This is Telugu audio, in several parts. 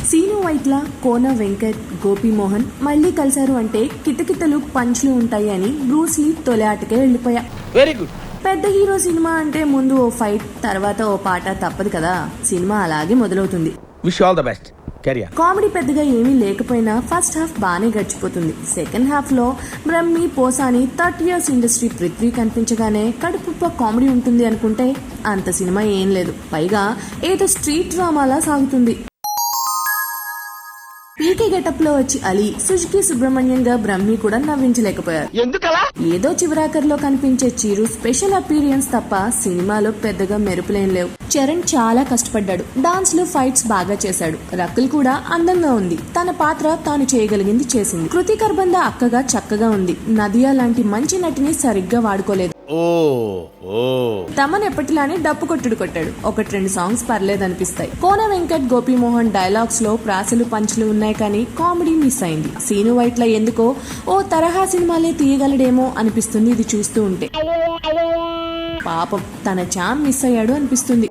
సీను వైట్ల, కోన వెంకట్, గోపీమోహన్ మళ్ళీ కలిశారు అంటే కితకితలు పంచ్లు ఉంటాయి అని బ్రూస్ లీ తొలి ఆటకే వెళ్లిపోయా. Very good. పెద్ద హీరో సినిమా అంటే ముందు ఓ ఫైట్, తర్వాత ఓ పాట తప్పదు కదా. సినిమా అలాగే మొదలవుతుంది. Wish all the best. Comedy పెద్దగా ఏమీ లేకపోయినా ఫస్ట్ హాఫ్ బానే గడిచిపోతుంది. సెకండ్ హాఫ్ లో బ్రహ్మి, పోసాని, 30 years ఇండస్ట్రీ పృథ్వీ కనిపించగానే కడుపుప్ప కామెడీ ఉంటుంది అనుకుంటే అంత సినిమా ఏం లేదు. పైగా ఏదో స్ట్రీట్ డ్రామాలా సాగుతుంది. పీకే గెటప్ లో వచ్చి అలీ, సుజుకి సుబ్రహ్మణ్యంగా బ్రహ్మి కూడా నవ్వించలేకపోయారు. ఏదో చివరాకర్లో కనిపించే చీరు స్పెషల్ అపీరియన్స్ తప్ప సినిమాలో పెద్దగా మెరుపులేం లేవు. చరణ్ చాలా కష్టపడ్డాడు. డాన్స్ లో ఫైట్స్ బాగా చేశాడు. రకుల్ కూడా అందంగా ఉంది. తన పాత్ర తాను చేయగలిగింది చేసింది. కృతి కర్బంద అక్కగా చక్కగా ఉంది. నదియా లాంటి మంచి నటిని సరిగ్గా వాడుకోలేదు. తమన్ ఎప్పటిలానే డప్పు కొట్టుడు కొట్టాడు. 1-2 సాంగ్స్ పర్లేదనిపిస్తాయి. కోన వెంకట్, గోపీమోహన్ డైలాగ్స్ లో ప్రాసలు పంచులు ఉన్నాయి కానీ కామెడీ మిస్ అయింది. సీను వైట్ల ఎందుకో ఓ తరహా సినిమాలే తీయగలడేమో అనిపిస్తుంది ఇది చూస్తూ ఉంటే. పాపం తన చామ్ మిస్ అయ్యాడు అనిపిస్తుంది.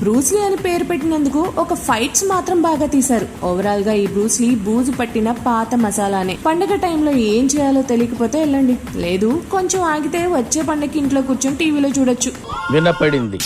బ్రూస్లీ అని పేరు పెట్టినందుకు ఒక ఫైట్స్ మాత్రం బాగా తీశారు. ఓవరాల్ గా ఈ బ్రూస్లీ బూజు పట్టిన పాత మసాలానే. పండగ టైంలో ఏం చేయాలో తెలియకపోతే వెళ్ళండి, లేదు కొంచెం ఆగితే వచ్చే పండగకి ఇంట్లో కూర్చొని టీవీలో చూడొచ్చు. వినపడింది.